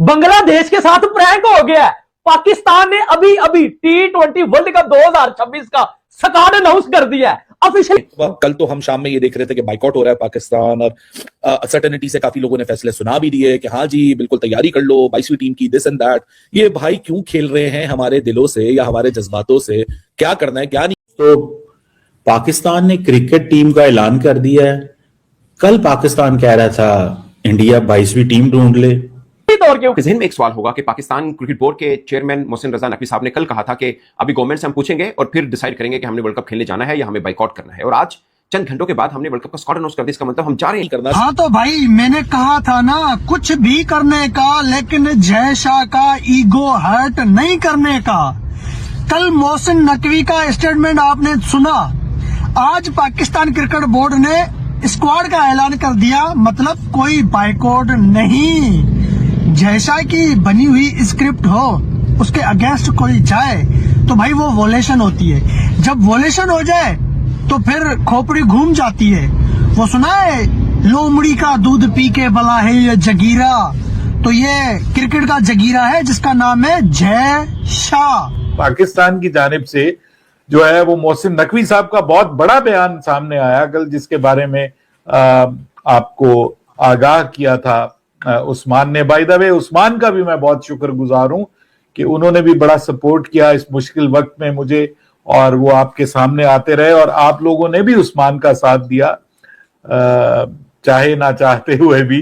बांग्लादेश के साथ प्रैंक हो गया है। पाकिस्तान ने अभी अभी T20 वर्ल्ड कप 2026 का स्क्वाड अनाउंस कर दिया है ऑफिशियली। कल तो हम शाम में ये देख रहे थे कि बाइकआउट हो रहा है पाकिस्तान, और सर्टेनिटी से काफी लोगों ने फैसले सुना भी दिए कि हाँ जी बिल्कुल तैयारी कर लो 22वीं टीम की, दिस एंड दैट। ये भाई क्यों खेल रहे हैं हमारे दिलों से या हमारे जज्बातों से? क्या करना है क्या नहीं। तो पाकिस्तान ने क्रिकेट टीम का ऐलान कर दिया है। कल पाकिस्तान कह रहा था इंडिया 22वीं टीम ढूंढ ले। आपके ज़हन में एक सवाल होगा कि पाकिस्तान क्रिकेट बोर्ड के चेयरमैन मोहसिन रजा नकवी साहब ने कल कहा था कि अभी गवर्नमेंट से हम पूछेंगे और फिर डिसाइड करेंगे कि हमने वर्ल्ड कप खेलने जाना है या हमें बाइकआउट करना है। और आज चंद घंटों के बाद हमने वर्ल्ड कप का स्क्वाड अनाउंस कर दिया। इसका मतलब हम जा रहे हैं करना। हाँ तो भाई मैंने कहा था ना कुछ भी करने का, लेकिन जय शाह का ईगो हर्ट नहीं करने का। कल मोहसिन नकवी का स्टेटमेंट आपने सुना। आज पाकिस्तान क्रिकेट बोर्ड ने स्क्वाड का ऐलान कर दिया, मतलब कोई बाइकआउट नहीं। जैसा की बनी हुई स्क्रिप्ट हो उसके अगेंस्ट कोई जाए तो भाई वो वोलेशन होती है। जब वोलेशन हो जाए तो फिर खोपड़ी घूम जाती है। वो सुना है लोमड़ी का दूध पी के बला है ये जगीरा, तो ये क्रिकेट का जगीरा है जिसका नाम है जय शाह। पाकिस्तान की जानिब से जो है वो मोहसिन नकवी साहब का बहुत बड़ा बयान सामने आया कल, जिसके बारे में आपको आगाह किया था उस्मान ने। बाय द वे उस्मान का भी मैं बहुत शुक्रगुजार हूं कि उन्होंने भी बड़ा सपोर्ट किया इस मुश्किल वक्त में मुझे, और वो आपके सामने आते रहे और आप लोगों ने भी उस्मान का साथ दिया चाहे ना चाहते हुए भी।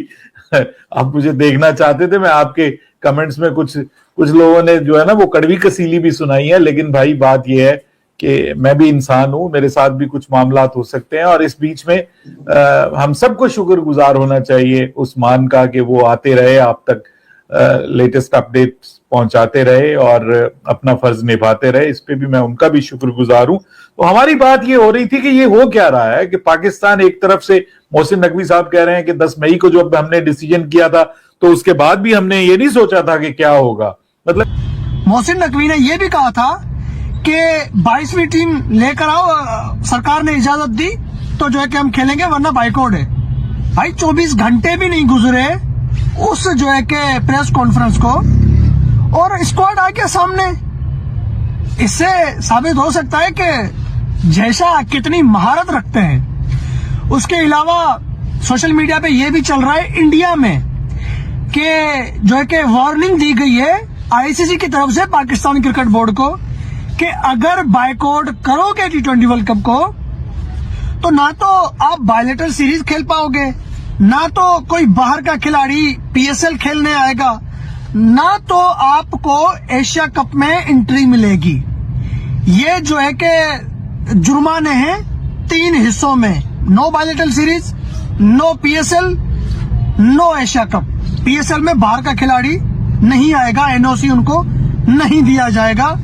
आप मुझे देखना चाहते थे, मैं आपके कमेंट्स में कुछ लोगों ने जो है ना वो कड़वी कसीली भी सुनाई है, लेकिन भाई बात यह है कि मैं भी इंसान हूं, मेरे साथ भी कुछ मामलात हो सकते हैं। और इस बीच में हम सबको शुक्रगुजार होना चाहिए उस्मान का कि वो आते रहे, आप तक लेटेस्ट अपडेट्स पहुंचाते रहे और अपना फर्ज निभाते रहे। इस पे भी मैं उनका भी शुक्रगुजार हूं। तो हमारी बात ये हो रही थी कि ये हो क्या रहा है कि पाकिस्तान एक तरफ से मोहसिन नकवी साहब कह रहे हैं कि 10 मई को जो हमने डिसीजन किया था तो उसके बाद भी हमने ये नहीं सोचा था कि क्या होगा। मतलब मोहसिन नकवी ने यह भी कहा था कि 22वीं टीम लेकर आओ, सरकार ने इजाजत दी तो जो है कि हम खेलेंगे, वरना बाइकआउट है। भाई 24 घंटे भी नहीं गुजरे उस जो है कि प्रेस कॉन्फ्रेंस को और स्क्वाड आ गया सामने। इससे साबित हो सकता है कि जैसा कितनी महारत रखते हैं। उसके अलावा सोशल मीडिया पे ये भी चल रहा है इंडिया में कि जो है कि वार्निंग दी गई है आईसीसी की तरफ से पाकिस्तान क्रिकेट बोर्ड को कि अगर बाइकआउट करोगे T20 वर्ल्ड कप को तो ना तो आप बायलेटरल सीरीज खेल पाओगे, ना तो कोई बाहर का खिलाड़ी PSL खेलने आएगा, ना तो आपको एशिया कप में एंट्री मिलेगी। ये जो है कि जुर्माने हैं 3 हिस्सों में, no bilateral series, no PSL, no Asia cup. PSL में बाहर का खिलाड़ी नहीं आएगा, NOC उनको नहीं दिया जाएगा।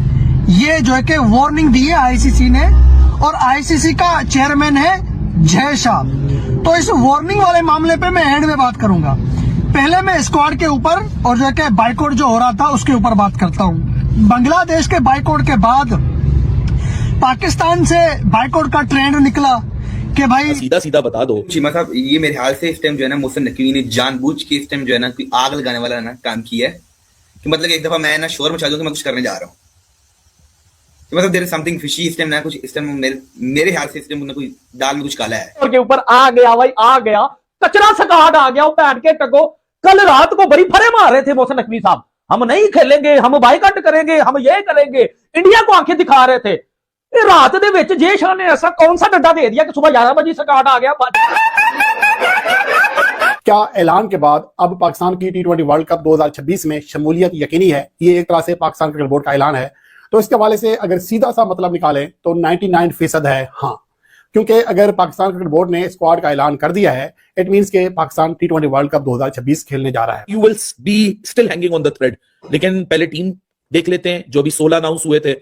ये जो है कि वार्निंग दी है आईसीसी ने, और आईसीसी का चेयरमैन है जय शाह। तो इस वार्निंग वाले मामले पे मैं एंड में बात करूंगा। पहले मैं स्क्वाड के ऊपर और जो है कि बाइकआउट जो हो रहा था उसके ऊपर बात करता हूं। बांग्लादेश के बाइकआउट के बाद पाकिस्तान से बाइकआउट का ट्रेंड निकला कि भाई सीधा सीधा बता दो। चीमा साहब, ये मेरे ख्याल से इस टाइम जो है ना मोहसिन नकवी ने जानबूझ के इस टाइम जो है ना कोई आग लगाने वाला ना काम किया है कि मतलब एक दफा मैं ना शोर मचा दूं कि मैं कुछ करने जा रहा हूँ। मतलब देयर इज समथिंग फिशी इस टाइम ना, कुछ इस टाइम मेरे ख्याल से इस टाइम कोई दाल में कुछ काला है। और के ऊपर आ गया भाई, आ गया कचरा स्क्वाड आ गया। वो बैठ के टको कल रात को बड़ी फरे मार रहे थे मोहसिन नकवी साहब, हम नहीं खेलेंगे, हम बाइकआउट करेंगे, हम ये करेंगे, इंडिया को आंखें दिखा रहे थे। रात दे विच जय शाह ने ऐसा कौन सा डंडा दे दिया कि सुबह 11 बजे स्क्वाड आ गया। क्या ऐलान के बाद अब पाकिस्तान की T20 वर्ल्ड कप 2026 में शमूलियत यकीनी है? ये एक तरह से पाकिस्तान क्रिकेट बोर्ड का ऐलान है। तो इसके हवाले से अगर सीधा सा मतलब निकालें तो 99% है हाँ, क्योंकि अगर पाकिस्तान क्रिकेट बोर्ड ने स्क्वाड का ऐलान कर दिया है इट मींस के पाकिस्तान T20 वर्ल्ड कप 2026 खेलने जा रहा है। You will be still hanging on the thread. लेकिन पहले टीम देख लेते हैं। जो भी 16 अनाउंस हुए थे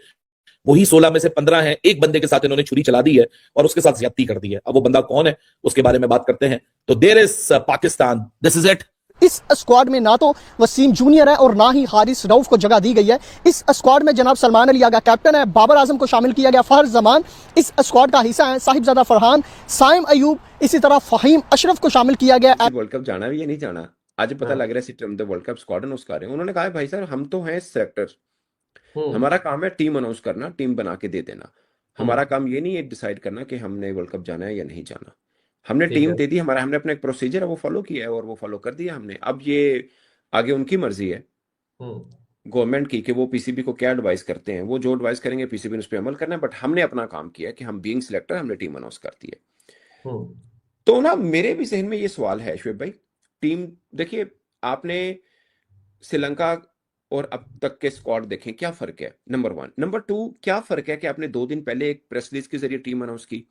वही 16 में से 15 हैं। एक बंदे के साथ इन्होंने छुरी चला दी है और उसके साथ ज्यादती कर दी है। अब वो बंदा कौन है उसके बारे में बात करते हैं। तो there is Pakistan, this is it. इस स्क्वाड में ना तो वसीम जूनियर है और ना ही हारिस रऊफ को जगह दी गई है। इस स्क्वाड में जनाब सलमान अली आगा कैप्टन है, बाबर आजम को शामिल किया गया, फहर जमान इस स्क्वाड का हिस्सा है, साहिबजादा फरहान, साइम अयूब, इसी तरह फहीम अशरफ को शामिल किया गया। वर्ल्ड कप जाना भी या नहीं जाना आज पता हाँ। लग रहा है system the world cup squad announce कर रहे हैं। उन्होंने कहा है भाई साहब हम तो हैं सेलेक्टर, हम्म। हमारा काम है टीम अनाउंस करना, टीम बना के दे देना। हमारा हम्म। काम ये नहीं है डिसाइड करना कि हमने वर्ल्ड कप जाना है या नहीं जाना। हमने ठीक टीम है। दे दी, हमारा हमने अपना एक प्रोसीजर है वो फॉलो किया है और वो फॉलो कर दिया हमने। अब ये आगे उनकी मर्जी है हम्म। गवर्नमेंट की कि वो पीसीबी को क्या एडवाइस करते हैं। वो जो एडवाइस करेंगे पीसीबी ने उस पर अमल करना है, बट हमने अपना काम किया है कि हम बीइंग सिलेक्टर हमने टीम अनाउंस कर दी है। हम्म। तो ना मेरे भी जहन में ये सवाल है शुएब भाई, टीम देखिए, आपने श्रीलंका और अब तक के स्क्वाड देखें, क्या फर्क है नंबर 1। नंबर 2, क्या फर्क है कि आपने 2 दिन पहले एक प्रेस रिलीज के जरिए टीम अनाउंस की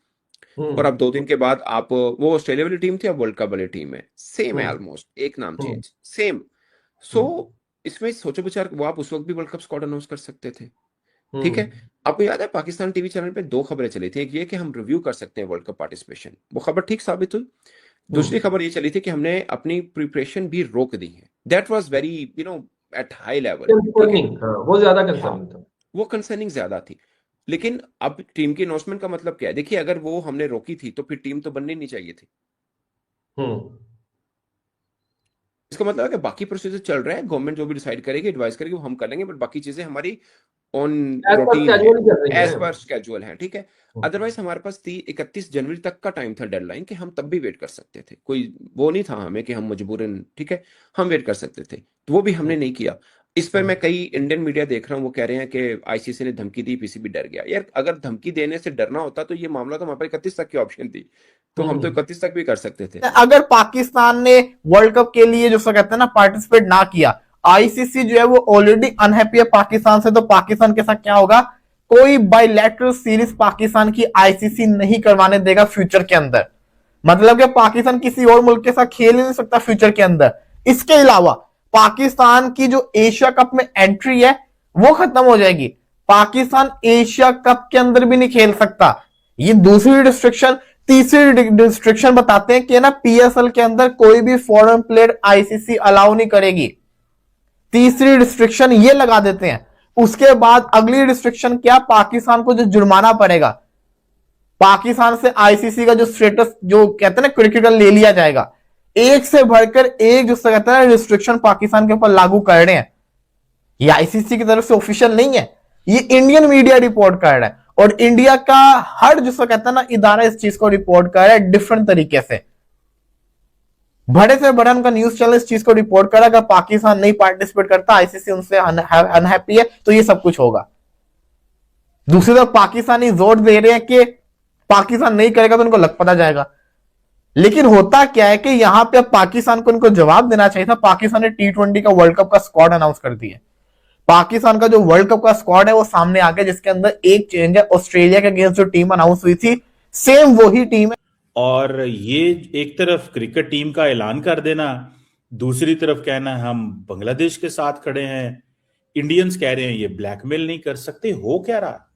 और अब 2 दिन के बाद आप वो ऑस्ट्रेलिया वाली टीम थी अब वर्ल्ड कप वाली टीम है, सेम है हम्म। ऑलमोस्ट, एक नाम हम्म। Change same. सो इसमें सोचो विचार, वो आप उस वक्त भी वर्ल्ड कप स्क्वाड अनाउंस कर सकते थे। ठीक है, आपको याद है पाकिस्तान टीवी चैनल पे 2 खबरें चली थी, एक ये कि हम रिव्यू कर सकते हैं वर्ल्ड कप पार्टिसिपेशन, वो खबर ठीक साबित हुई। दूसरी खबर ये चली थी कि हमने अपनी प्रिपरेशन भी रोक दी है। That was very at high level. ठीक है, कंसर्निंग, हाँ, वो ज्यादा हाँ, कंसर्निंग था। वो कंसर्निंग ज्यादा थी। लेकिन अब टीम की अनाउंसमेंट का मतलब क्या है? देखिए, अगर वो हमने रोकी थी तो फिर टीम तो बननी नहीं चाहिए थी। हम्म। इसका मतलब है कि बाकी प्रोसीजर चल रहा है, गवर्नमेंट जो भी डिसाइड करेगी एडवाइस करेगी वो हम कर लेंगे, बट बाकी चीजें हमारी ऑन एज पर रूटीन है, कैजुअल ही कर रही एज है। पर स्केड्यूल है। ठीक है, अदरवाइज हमारे पास 31 जनवरी तक का टाइम था डेडलाइन, कि हम तब भी वेट कर सकते थे, कोई वो नहीं था हमें कि हम मजबूरन, ठीक है, हम वेट कर सकते थे, तो वो भी हमने नहीं किया। इस पर मैं कई इंडियन मीडिया देख रहा हूँ, वो कह रहे हैं कि आईसीसी ने धमकी दी, पीसीबी डर गया। यार अगर धमकी देने से डरना होता तो ये मामला तो हमारे पास 31 तक की ऑप्शन थी, तो हम तो 31 तक भी कर सकते थे। अगर पाकिस्तान ने वर्ल्ड कप के लिए जो कहते हैं ना पार्टिसिपेट ना किया, आईसीसी जो है वो ऑलरेडी अनहैप्पी है पाकिस्तान से, तो पाकिस्तान के साथ क्या होगा, कोई बायलैटरल सीरीज पाकिस्तान की आईसीसी नहीं करवाने देगा फ्यूचर के अंदर। मतलब कि पाकिस्तान किसी और मुल्क के साथ खेल ही नहीं सकता फ्यूचर के अंदर। इसके अलावा पाकिस्तान की जो एशिया कप में एंट्री है वो खत्म हो जाएगी, पाकिस्तान एशिया कप के अंदर भी नहीं खेल सकता। ये दूसरी रिस्ट्रिक्शन। तीसरी रिस्ट्रिक्शन बताते हैं कि ना पीएसएल के अंदर कोई भी फॉरेन प्लेयर आईसीसी अलाउ नहीं करेगी। तीसरी रिस्ट्रिक्शन ये लगा देते हैं। उसके बाद अगली रिस्ट्रिक्शन क्या, पाकिस्तान को जो जुर्माना पड़ेगा, पाकिस्तान से आईसीसी का जो स्टेटस जो कहते हैं ना क्रिटिकल ले लिया जाएगा। एक से बढ़कर एक जो कहते हैं रिस्ट्रिक्शन पाकिस्तान के ऊपर लागू कर रहे हैं। ये आईसीसी की तरफ से ऑफिशियल नहीं है, ये इंडियन मीडिया रिपोर्ट कर रहा है, और इंडिया का हर जिसको कहता है ना इदारा इस चीज को रिपोर्ट कर रहा है डिफरेंट तरीके से। बड़े से बड़ा उनका न्यूज चैनल इस चीज को रिपोर्ट कर रहा है, अगर पाकिस्तान नहीं पार्टिसिपेट करता, आईसीसी उनसे अनहैप्पी है, तो ये सब कुछ होगा। दूसरी तरफ पाकिस्तानी जोर दे रहे हैं कि पाकिस्तान नहीं करेगा तो उनको लग पता जाएगा। लेकिन होता क्या है कि यहां पे पाकिस्तान को उनको जवाब देना चाहिए था। पाकिस्तान ने T20 का वर्ल्ड कप का स्क्वाड अनाउंस कर दिया। पाकिस्तान का जो वर्ल्ड कप का स्क्वाड है वो सामने आ गया, जिसके अंदर एक चेंज है, ऑस्ट्रेलिया के अगेंस्ट जो टीम अनाउंस हुई थी सेम वही टीम है। और ये एक तरफ क्रिकेट टीम का ऐलान कर देना, दूसरी तरफ कहना हम बांग्लादेश के साथ खड़े हैं, इंडियंस कह रहे हैं ये ब्लैकमेल नहीं कर सकते, हो क्या रहा?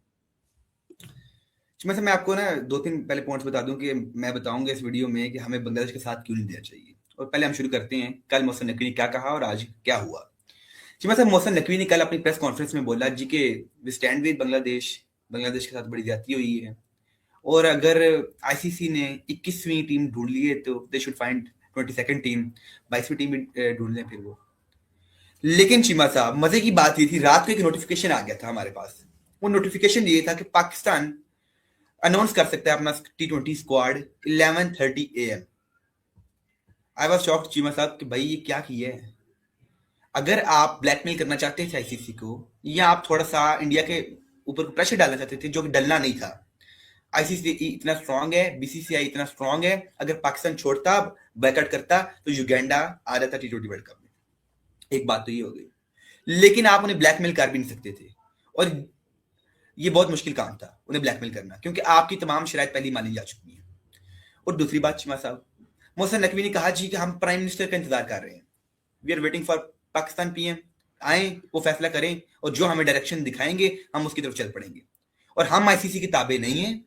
मैं आपको ना 2-3 पहले पॉइंट्स बता दूं कि मैं बताऊंगा इस वीडियो में कि हमें बांग्लादेश के साथ क्यों नहीं देना चाहिए। और पहले हम शुरू करते हैं कल मोहसिन नकवी ने क्या कहा और आज क्या हुआ। मोहसिन नकवी ने कल अपनी प्रेस कॉन्फ्रेंस में बोला जी के we stand with Bangladesh, Bangladesh के साथ बड़ी ज्यादती हुई है, और अगर आईसीसी ने 21वीं टीम ढूंढ ली है तो they should find 22nd team, 22वीं टीम भी ढूंढ लें फिर वो। लेकिन चीमा साहब, मजे की बात ये थी, रात को एक नोटिफिकेशन आ गया था हमारे पास। वो नोटिफिकेशन ये था कि पाकिस्तान अनाउंस कर सकता है अपना T20 squad 11:30 AM। I was shocked Cheema साहब कि भाई ये क्या किया है। अगर आप ब्लैकमेल करना चाहते थे आईसीसी को, या आप थोड़ा सा इंडिया के ऊपर प्रेशर डालना चाहते थे, जो कि डलना नहीं था। आईसीसी इतना स्ट्रांग है, बीसीसीआई इतना स्ट्रांग है, अगर पाकिस्तान छोड़ता, बैकआउट करता, तो युगांडा आ जाता T20 वर्ल्ड कप में। एक बात तो ये हो गई। लेकिन आप उन्हें ब्लैकमेल कर भी नहीं सकते थे, और ये बहुत मुश्किल काम था उन्हें ब्लैकमेल करना, क्योंकि आपकी तमाम शराइत पहले मानी जा चुकी हैं। और दूसरी बात चीमा साहब, मोहसिन नकवी ने कहा जी कि हम प्राइम मिनिस्टर का इंतजार कर रहे हैं, we are waiting for Pakistan PM आए, वो फैसला करें और जो हमें डायरेक्शन दिखाएंगे हम उसकी तरफ चल पड़ेंगे। और हम आईसीसी की ताबे नहीं है,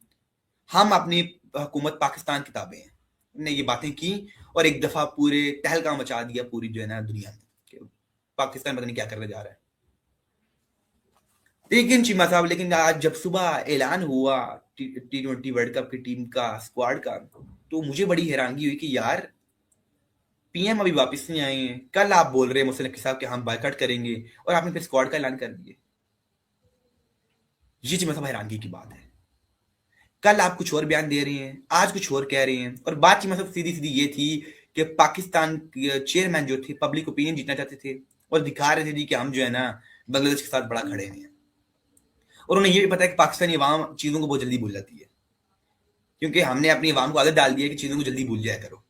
हम अपनी हुकूमत पाकिस्तान की ताबे हैं। ने ये बातें की और एक दफा पूरे तहलका मचा दिया पूरी जो है ना दुनिया में कि पाकिस्तान पता नहीं क्या करने जा रहा है। लेकिन चीमा साहब, लेकिन आज जब सुबह ऐलान हुआ T20 वर्ल्ड कप की टीम का, स्क्वाड का, तो मुझे बड़ी हैरानगी हुई कि यार पीएम अभी वापस नहीं आए हैं, कल आप बोल रहे हैं मोहसिन नकवी साहब कि हम बायकॉट करेंगे और आपने फिर स्क्वाड का ऐलान कर दिया। ये जी मतलब हैरानगी की बात है। कल आप कुछ और बयान दे रहे हैं, आज कुछ और कह रहे हैं, और बात की मतलब सीधी सीधी ये थी कि पाकिस्तान चेयरमैन जो थे पब्लिक ओपिनियन जीतना चाहते थे और दिखा रहे थे जी कि हम जो है ना बांग्लादेश के साथ बड़ा खड़े हुए हैं। और उन्हें ये भी पता है कि पाकिस्तानी अवाम चीजों को बहुत जल्दी भूल जाती है, क्योंकि हमने अपनी अवाम को आदत डाल दी है कि चीजों को जल्दी भूल जाया करो।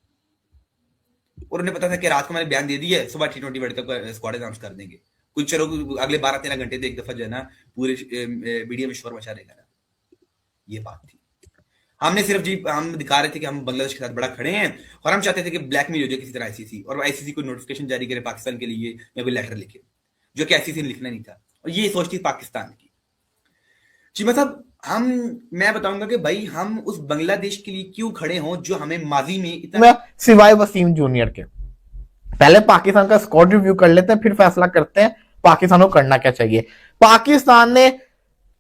और उन्हें पता था कि रात को मैंने बयान दे दिया है, सुबह T20 वर्ल्ड कप का स्क्वाड अनाउंस कर देंगे, कुछ चलो अगले 12-13 घंटे एक दफा जो है ना पूरे मीडिया में शोर मचा रहेगा ना। ये बात थी। हमने सिर्फ जी हम दिखा रहे थे कि हम बांग्लादेश के साथ बड़ा खड़े हैं और हम चाहते थे कि ब्लैकमेल हो जाए किसी तरह आईसीसी, और आईसीसी को नोटिफिकेशन जारी करे पाकिस्तान के लिए या कोई लेटर लिखे, जो कि आईसीसी ने लिखना नहीं था। और ये सोच थी पाकिस्तान की जी। मतलब मैं बताऊंगा कि भाई हम उस बांग्लादेश के लिए क्यों खड़े हों जो हमें माजी में इतना, सिवाय वसीम जूनियर के। पहले पाकिस्तान का स्क्वाड रिव्यू कर लेते हैं, फिर फैसला करते हैं पाकिस्तान को करना क्या चाहिए। पाकिस्तान ने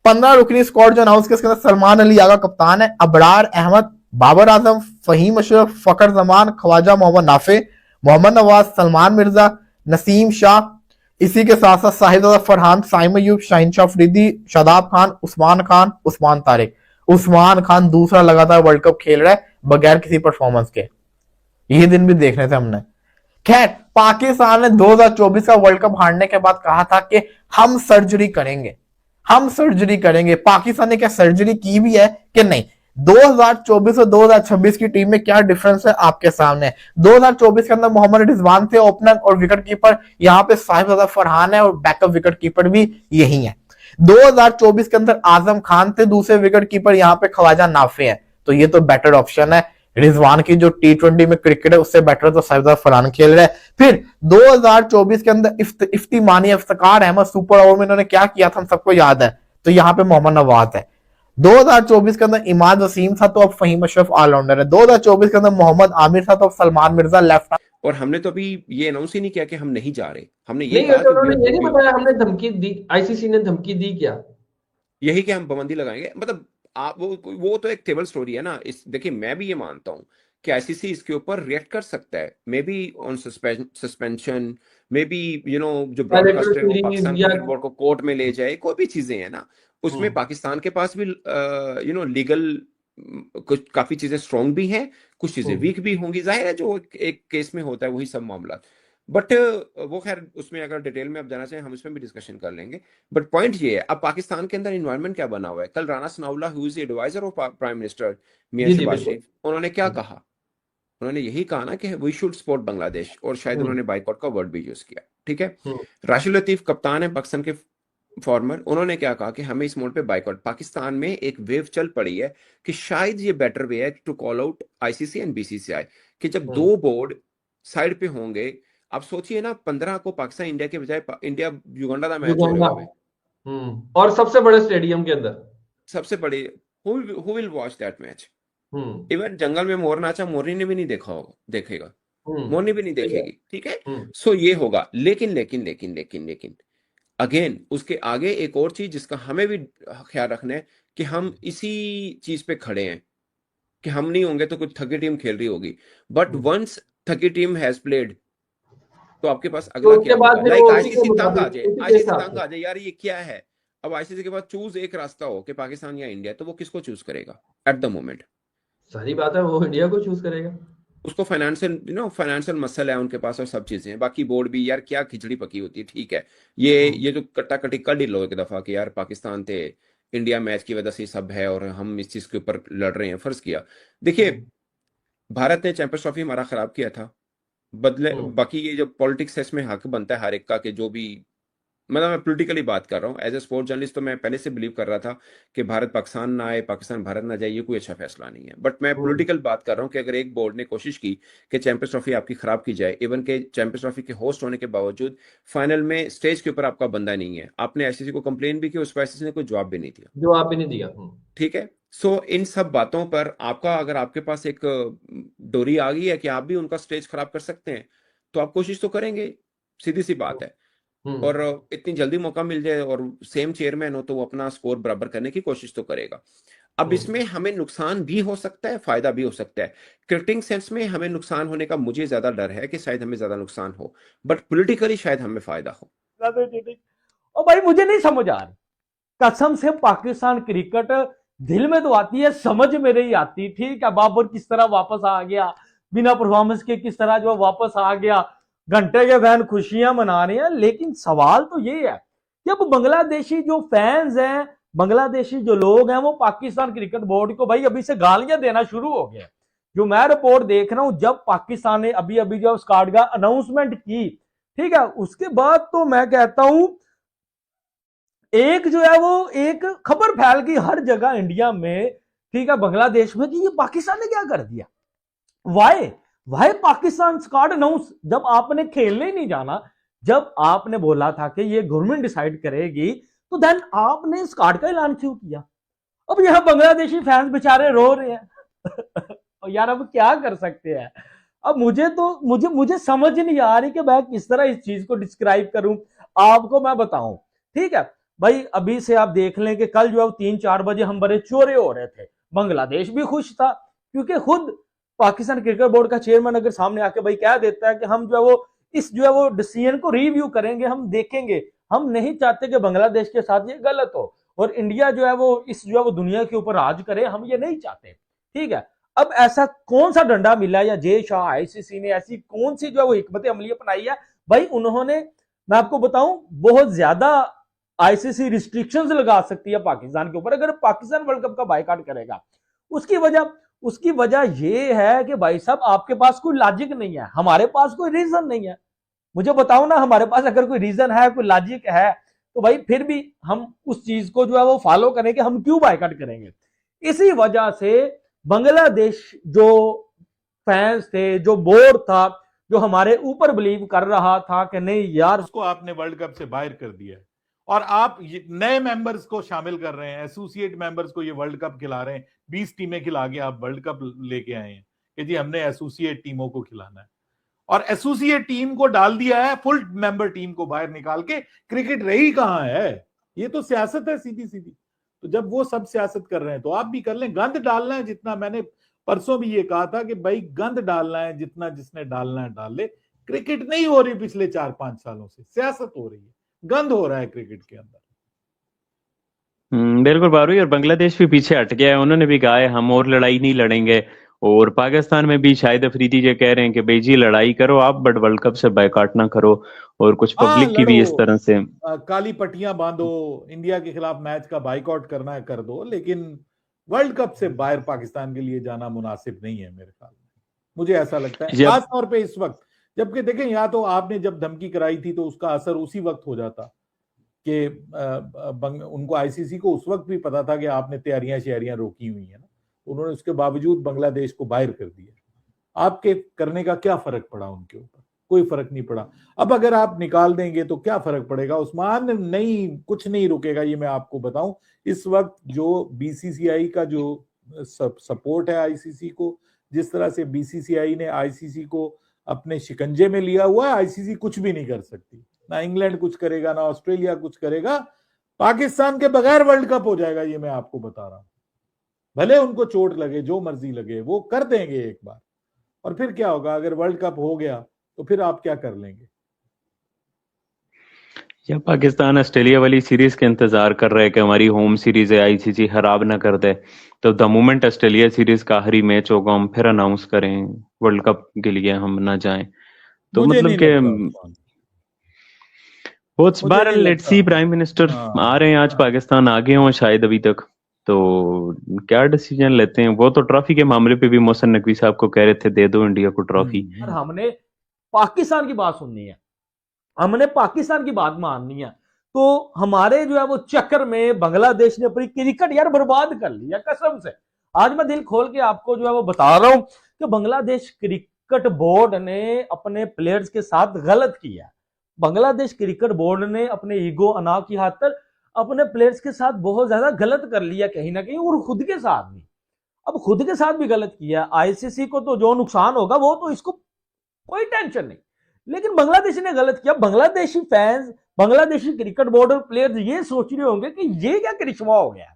15 रुकनी स्क्वाड जो अनाउंस किया, इसके अंदर सलमान अली आगा कप्तान है, अबरार अहमद, बाबर आजम, फहीम अशरफ, फखर जमान, ख्वाजा मोहम्मद नाफे, मोहम्मद नवाज, सलमान मिर्जा, नसीम शाह, इसी के साथ साथ साहिद फरहान, साइम अयूब, शाहीन शाह अफरीदी, शादाब खान, खान, उस्मान तारिक। उस्मान खान दूसरा लगातार वर्ल्ड कप खेल रहा है बगैर किसी परफॉर्मेंस के, ये दिन भी देखने थे हमने। खैर, पाकिस्तान ने 2024 का वर्ल्ड कप हारने के बाद कहा था कि हम सर्जरी करेंगे, हम सर्जरी करेंगे। पाकिस्तान ने क्या सर्जरी की भी है कि नहीं? 2024 और 2026 की टीम में क्या डिफरेंस है आपके सामने। 2024 के अंदर मोहम्मद रिजवान थे ओपनर और विकेट कीपर, यहाँ पे साहिब फरहान है और बैकअप विकेट कीपर भी यही है। 2024 के अंदर आजम खान थे दूसरे विकेट कीपर, यहाँ पे ख्वाजा नाफे है, तो ये तो बेटर ऑप्शन है। रिजवान की जो T20 में क्रिकेट है उससे बेटर तो साहिब फरहान खेल रहे हैं। फिर 2024 के अंदर इफ्तिमानी इफ्तिकार अहमद सुपर ओवर में इन्होंने क्या किया था हम सबको याद है, तो यहाँ पे मोहम्मद नवाज है। 2024 के अंदर इमाद वसीम था, तो अब फहीम अशरफ ऑलराउंडर है। 2024 के अंदर मोहम्मद आमिर था, तो अब सलमान मिर्जा लेफ्ट। और हमने तो अभी ये अनाउंस ही नहीं किया कि हम नहीं जा रहे, हमने ये नहीं, कहा कि उन्होंने ये नहीं बताया हमने धमकी दी, आईसीसी ने धमकी दी क्या? यही कि हम पाबंदी लगाएंगे। मतलब आप वो तो एक टेबल स्टोरी है ना। इस देखिए, मैं भी ये मानता हूं कि आईसीसी इसके ऊपर रिएक्ट कर सकता है, may be on suspension, may be जो ब्रॉडकास्टर वो पाकिस्तान क्रिकेट बोर्ड को कोर्ट में ले जाए, कोई भी चीजें हैं ना उसमें पाकिस्तान के पास भी लीगल कुछ काफी चीजें स्ट्रॉन्ग भी हैं, कुछ चीजें वीक भी होंगी। जाहिर है जो एक केस में होता है वही सब मामला, बट वो खैर उसमें अगर डिटेल में अब जाना चाहें हम इसमें भी डिस्कशन कर लेंगे। बट पॉइंट ये है, अब पाकिस्तान के अंदर इन्वायरमेंट क्या बना हुआ है। कल Rana Sanaullah who is advisor of prime minister Mian Shahbaz Sharif, उन्होंने क्या कहा? उन्होंने यही कहा ना कि वी शुड सपोर्ट बांग्लादेश, और शायद उन्होंने बाइकॉट का वर्ड भी यूज किया। ठीक है, राशिद लतीफ कप्तान है पाकिस्तान के फॉर्मर, उन्होंने क्या कहा कि हमें इस मोड पे बाइकॉट। पाकिस्तान में एक वेव चल पड़ी है कि शायद ये बेटर वे है to call out ICC and BCCI, कि जब दो बोर्ड साइड पे होंगे। आप सोचिए ना, 15 को पाकिस्तान इंडिया के बजाय इंडिया युगांडा का मैच हो रहा है, और सबसे बड़े स्टेडियम के अंदर, सबसे बड़े। Who will watch that match? Even जंगल में मोर नाचा, मोरनी ने भी नहीं देखा होगा, देखेगा, मोरनी भी नहीं देखेगी। ठीक है, सो ये होगा। लेकिन लेकिन लेकिन लेकिन लेकिन अगेन उसके आगे एक और चीज जिसका हमें भी ख्याल रखना है कि हम इसी चीज पे खड़े हैं कि हम नहीं होंगे तो कुछ थकी टीम खेल रही होगी, बट वंस थकी टीम हैज प्लेड तो आपके पास अगला क्या होगा? लाइक आईसीसी तंग आ जाए, आईसीसी तंग आ जाए, यार ये क्या है। अब आईसीसी के पास चूज एक रास्ता हो कि पाकिस्तान या इंडिया, तो वो किसको चूज करेगा एट द मोमेंट? सारी बात है, वो इंडिया को चूज करेगा। उसको फाइनेंशियल मसल है उनके पास और सब चीजें हैं। बाकी बोर्ड भी यार क्या खिचड़ी पकी होती है। ठीक है, ये जो कट्टा कटी कर लो एक दफा कि यार पाकिस्तान थे इंडिया मैच की वजह से सब है और हम इस चीज के ऊपर लड़ रहे हैं, फर्ज किया। देखिए, भारत ने चैंपियंस ट्रॉफी हमारा खराब किया था, बदले बाकी ये जो पॉलिटिक्स है इसमें हक बनता है हर एक का कि जो भी, मतलब मैं पॉलिटिकली बात कर रहा हूँ। एज ए स्पोर्ट जर्नलिस्ट तो मैं पहले से बिलीव कर रहा था कि भारत पाकिस्तान ना आए, पाकिस्तान भारत ना जाए, ये कोई अच्छा फैसला नहीं है। बट मैं पॉलिटिकल बात कर रहा हूँ कि अगर एक बोर्ड ने कोशिश की कि चैंपियंस ट्रॉफी आपकी खराब की जाए, इवन के चैंपियंस ट्रॉफी के होस्ट होने के बावजूद फाइनल में स्टेज के ऊपर आपका बंदा नहीं है, आपने आईसीसी को कंप्लेन भी की, उस पर आईसीसी ने कोई जवाब भी नहीं दिया। ठीक है, सो इन सब बातों पर आपका, अगर आपके पास एक डोरी आ गई है कि आप भी उनका स्टेज खराब कर सकते हैं, तो आप कोशिश तो करेंगे, सीधी सी बात है। और इतनी जल्दी मौका मिल जाए और सेम चेयरमैन हो तो वो अपना स्कोर बराबर करने की कोशिश तो करेगा। अब इसमें हमें नुकसान भी हो सकता है, फायदा भी हो सकता है। क्रिकेटिंग सेंस में हमें नुकसान होने का मुझे ज्यादा डर है कि शायद हमें ज्यादा नुकसान हो, बट पॉलिटिकली शायद हमें फायदा हो। और भाई मुझे नहीं समझ आ रही कसम से, पाकिस्तान क्रिकेट दिल में तो आती है, समझ में नहीं आती। ठीक है, बाबर किस तरह वापस आ गया, बिना परफॉर्मेंस के किस तरह जो वापस आ गया, घंटे के फैन खुशियां मना रहे हैं। लेकिन सवाल तो ये है कि अब बांग्लादेशी जो फैंस हैं, बांग्लादेशी जो लोग हैं, वो पाकिस्तान क्रिकेट बोर्ड को भाई अभी से गालियां देना शुरू हो गया। जो मैं रिपोर्ट देख रहा हूं, जब पाकिस्तान ने अभी अभी जो स्क्वाड का अनाउंसमेंट की, ठीक है, उसके बाद तो मैं कहता हूं एक जो है वो एक खबर फैल गई हर जगह इंडिया में, ठीक है, बांग्लादेश में, कि ये पाकिस्तान ने क्या कर दिया। वाई पाकिस्तान स्क्वाड अनाउंस, जब आपने खेलने ही नहीं जाना, जब आपने बोला था कि ये गवर्नमेंट डिसाइड करेगी, तो देन आपने स्क्वाड का ऐलान क्यों किया। अब यहां बांग्लादेशी फैंस बेचारे रो रहे हैं और यार अब क्या कर सकते हैं। अब मुझे समझ नहीं आ रही कि मैं किस तरह इस चीज को डिस्क्राइब करूं आपको। मैं बताऊं, ठीक है भाई, अभी से आप देख लें कि कल जो है 3-4 बजे हम बड़े चोरे हो रहे थे, बांग्लादेश भी खुश था, क्योंकि खुद पाकिस्तान क्रिकेट बोर्ड का चेयरमैन अगर सामने आके भाई कह देता है कि हम जो है वो इस जो है वो डिसीजन को रिव्यू करेंगे, हम देखेंगे, हम नहीं चाहते कि बांग्लादेश के साथ ये गलत हो और इंडिया जो है वो इस जो है वो दुनिया के ऊपर राज करे, हम ये नहीं चाहते। ठीक है, अब ऐसा कौन सा डंडा मिला या जय शाह आईसीसी ने ऐसी कौन सी जो है वो हिकमत अमली अपनाई है भाई। उन्होंने, मैं आपको बताऊं, बहुत ज्यादा आईसीसी रिस्ट्रिक्शंस लगा सकती है पाकिस्तान के ऊपर अगर पाकिस्तान वर्ल्ड कप का बायकॉट करेगा। उसकी वजह यह है कि भाई साहब आपके पास कोई लॉजिक नहीं है, हमारे पास कोई रीजन नहीं है। मुझे बताओ ना, हमारे पास अगर कोई रीजन है, कोई लॉजिक है, तो भाई फिर भी हम उस चीज को जो है वो फॉलो करेंगे, हम क्यों बायकॉट करेंगे। इसी वजह से बांग्लादेश जो फैंस थे, जो बोर्ड था, जो हमारे ऊपर बिलीव कर रहा था कि नहीं यार, उसको आपने वर्ल्ड कप से बाहर कर दिया है और आप नए मेंबर्स को शामिल कर रहे हैं, एसोसिएट मेंबर्स को ये वर्ल्ड कप खिला रहे हैं। 20 टीमें खिला के आप वर्ल्ड कप लेके आए हैं कि जी हमने एसोसिएट टीमों को खिलाना है, और एसोसिएट टीम को डाल दिया है फुल मेंबर टीम को बाहर निकाल के। क्रिकेट रही कहां है, ये तो सियासत है सीधी सीधी। तो जब वो सब सियासत कर रहे हैं तो आप भी कर लें। गंद डालना है जितना, मैंने परसों भी ये कहा था कि भाई गंद डालना है जितना, जिसने डालना है डाल ले। क्रिकेट नहीं हो रही पिछले 4-5 सालों से, सियासत हो रही है, गंद हो रहा है क्रिकेट के अंदर। बिल्कुल बारूई, और बांग्लादेश भी पीछे हट गया है। उन्होंने भी कहा है हम और लड़ाई नहीं लड़ेंगे, और पाकिस्तान में भी शाहिद अफरीदी ये कह रहे हैं कि भाई जी लड़ाई करो आप, बट वर्ल्ड कप से बायकॉट ना करो। और कुछ पब्लिक की भी इस तरह से काली पट्टियां बांधो, इंडिया के खिलाफ मैच का बाइकआउट करना है कर दो, लेकिन वर्ल्ड कप से बाहर पाकिस्तान के लिए जाना मुनासिब नहीं है मेरे ख्याल में। मुझे ऐसा लगता है खास तौर पे इस वक्त, जबकि देखें या तो आपने जब धमकी कराई थी तो उसका असर उसी वक्त हो जाता कि उनको आईसीसी को उस वक्त भी पता था कि आपने तैयारियां रोकी हुई है ना, उन्होंने उसके बावजूद बांग्लादेश को बाहर कर दिया। आपके करने का क्या फर्क पड़ा उनके ऊपर? कोई फर्क नहीं पड़ा। अब अगर आप निकाल देंगे तो क्या फर्क पड़ेगा उस्मान? नहीं, कुछ नहीं रुकेगा, ये मैं आपको बताऊं। इस वक्त जो बीसीसीआई का जो सपोर्ट है आईसीसी को, जिस तरह से बीसीसीआई ने आईसीसी को अपने शिकंजे में लिया हुआ है, आईसीसी कुछ भी नहीं कर सकती। ना इंग्लैंड कुछ करेगा, ना ऑस्ट्रेलिया कुछ करेगा। पाकिस्तान के बगैर वर्ल्ड कप हो जाएगा, ये मैं आपको बता रहा हूं। भले उनको चोट लगे, जो मर्जी लगे, वो कर देंगे एक बार, और फिर क्या होगा अगर वर्ल्ड कप हो गया तो फिर आप क्या कर लेंगे? या पाकिस्तान ऑस्ट्रेलिया वाली सीरीज के इंतजार कर रहे हैं कि हमारी होम सीरीज है, आईसीसी खराब ना कर दे, तो द मोमेंट ऑस्ट्रेलिया सीरीज का आखिरी मैच होगा हम फिर अनाउंस करें वर्ल्ड कप के लिए हम ना जाएं। तो मतलब के बहुत बार लेट्स सी, प्राइम मिनिस्टर आ रहे हैं आज, पाकिस्तान आगे हों शायद अभी तक, तो क्या डिसीजन लेते हैं। वो तो ट्रॉफी के मामले पे भी मोहसिन नकवी साहब को कह रहे थे दे दो इंडिया को ट्रॉफी। हमने पाकिस्तान की बात सुननी है, हमने पाकिस्तान की बात माननी है। तो हमारे जो है वो चक्कर में बांग्लादेश ने अपनी क्रिकेट यार बर्बाद कर लिया कसम से। आज मैं दिल खोल के आपको जो है वो बता रहा हूं कि बांग्लादेश क्रिकेट बोर्ड ने अपने प्लेयर्स के साथ गलत किया। बांग्लादेश क्रिकेट बोर्ड ने अपने ईगो अना की खातिर अपने प्लेयर्स के साथ बहुत ज्यादा गलत कर लिया कहीं ना कहीं, और खुद के साथ भी। अब खुद के साथ भी गलत किया। आईसीसी को तो जो नुकसान होगा वो तो इसको कोई टेंशन नहीं, लेकिन बांग्लादेश ने गलत किया। Bangladeshi fans, Bangladeshi cricket board और प्लेयर्स ये सोच रहे होंगे कि ये क्या करिश्मा हो गया,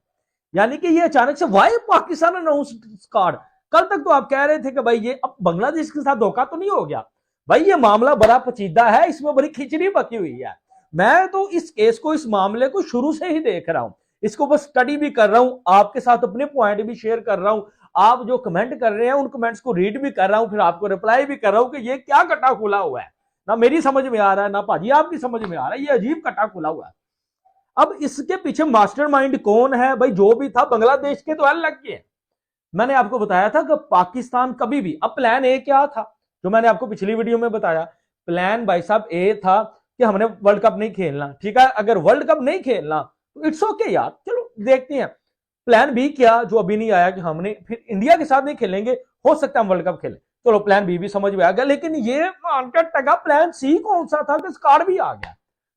यानी कि ये अचानक से वाई पाकिस्तान अनाउंस स्क्वाड। कल तक तो आप कह रहे थे कि भाई ये अब बांग्लादेश के साथ धोखा तो नहीं हो गया। भाई ये मामला बड़ा पेचीदा है, इसमें बड़ी खिचड़ी पकी हुई है। मैं तो इस केस को, इस मामले को शुरू से ही देख रहा हूं, इसको बस स्टडी भी कर रहा हूं, आपके साथ अपने पॉइंट भी शेयर कर रहा हूं, आप जो कमेंट कर रहे हैं उन कमेंट्स को रीड भी कर रहा हूं, फिर आपको रिप्लाई भी कर रहा हूं कि ये क्या कटा खुला हुआ है। ना मेरी समझ में आ रहा है, ना भाजी आपकी समझ में आ रहा है, ये अजीब कटा खुला हुआ है। अब इसके पीछे मास्टरमाइंड कौन है? भाई जो भी था बांग्लादेश के तो अलग के हैं। मैंने आपको बताया था कि पाकिस्तान कभी भी, अब प्लान ए क्या था जो मैंने आपको पिछली वीडियो में बताया, प्लान भाई साहब ए था कि हमने वर्ल्ड कप नहीं खेलना। ठीक है, अगर वर्ल्ड कप नहीं खेलना तो इट्स ओके यार, चलो देखते हैं। प्लान बी क्या जो अभी नहीं आया कि हमने फिर इंडिया के साथ नहीं खेलेंगे, हो सकता है हम वर्ल्ड कप खेलें, चलो प्लान बी भी समझ में आ गया। लेकिन ये मानकर टगा प्लान सी कौन सा था कि स्क्वाड भी आ गया।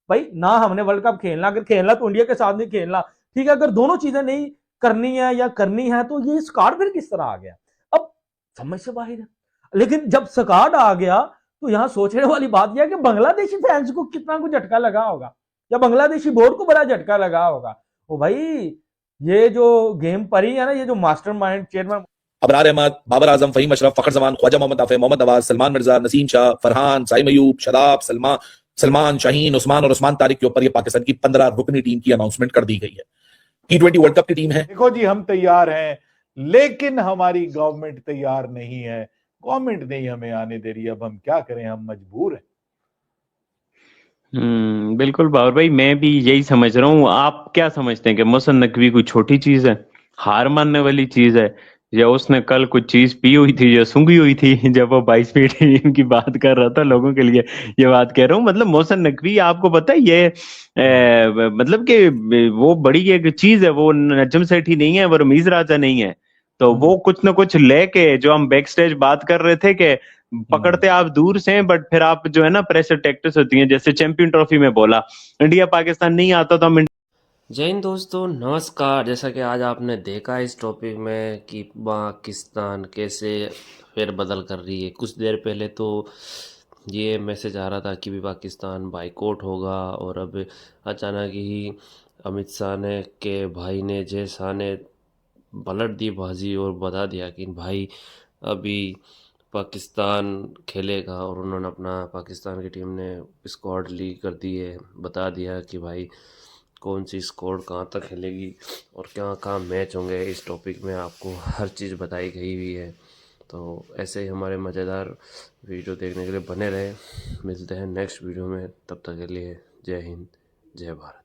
भाई ना हमने वर्ल्ड कप खेलना, अगर खेलना तो इंडिया के साथ नहीं खेलना। ठीक है, अगर दोनों चीजें नहीं करनी है या करनी है तो ये स्क्वाड फिर किस तरह आ गया? अब समझ से बाहर है। लेकिन जब स्क्वाड आ गया तो यहां सोचने वाली बात यह है कि बांग्लादेशी फैंस को कितना कुछ झटका लगा होगा, या बांग्लादेशी बोर्ड को बड़ा झटका लगा होगा। ओ भाई ये जो गेम परी है ना, ये जो मास्टरमाइंड चेयरमैन अबरार अहमद, बाबर आजम, फहीम अशरफ, फखर जमान, ख्वाजा मोहम्मद आफे, मोहम्मद नवाज, सलमान मिर्जा, नसीम शाह, फरहान, साइम अयूब, शदाब, सलमान शाहीन, उस्मान और उस्मान तारिक के ऊपर ये पाकिस्तान की 15 रुकनी टीम की अनाउंसमेंट कर दी गई है। T20 वर्ल्ड कप की टीम है। देखो जी, हम तैयार हैं लेकिन हमारी गवर्नमेंट तैयार नहीं है। गवर्नमेंट नहीं हमें आने दे रही, अब हम क्या करें, हम मजबूर हैं। बिल्कुल बाबर भाई, मैं भी यही समझ रहा हूँ। आप क्या समझते हैं कि मोहसिन नकवी कोई छोटी चीज है, हार मानने वाली चीज है, या उसने कल कुछ चीज पी हुई थी या सूंघी हुई थी जब वो 22वीं टीम की बात कर रहा था? लोगों के लिए ये बात कह रहा हूँ। मतलब मोहसिन नकवी, आपको पता है ये मतलब कि वो बड़ी एक चीज है, वो नजम सेठी नहीं है, वो रमीज राजा नहीं है। तो वो कुछ ना कुछ लेके, जो हम बैक स्टेज बात कर रहे थे कि पकड़ते आप दूर से, बट फिर आप जो है ना प्रेशर टैक्टिक्स होती हैं, जैसे चैंपियन ट्रॉफी में बोला इंडिया पाकिस्तान नहीं आता तो हम। जय हिंद दोस्तों, नमस्कार। जैसा कि आज आपने देखा इस टॉपिक में कि पाकिस्तान कैसे फेरबदल कर रही है। कुछ देर पहले तो ये मैसेज आ रहा था कि भी पाकिस्तान बाइकआउट होगा, और अब अचानक ही अमित शाह ने के भाई ने जय शाह ने पलट दी बाजी और बता दिया कि भाई अभी पाकिस्तान खेलेगा, और उन्होंने अपना, पाकिस्तान की टीम ने स्क्वाड लीक कर दी है, बता दिया कि भाई कौन सी स्क्वाड कहाँ तक खेलेगी और क्या कहाँ मैच होंगे। इस टॉपिक में आपको हर चीज़ बताई गई हुई है। तो ऐसे ही हमारे मज़ेदार वीडियो देखने के लिए बने रहे। मिलते हैं नेक्स्ट वीडियो में, तब तक के लिए जय हिंद, जय भारत।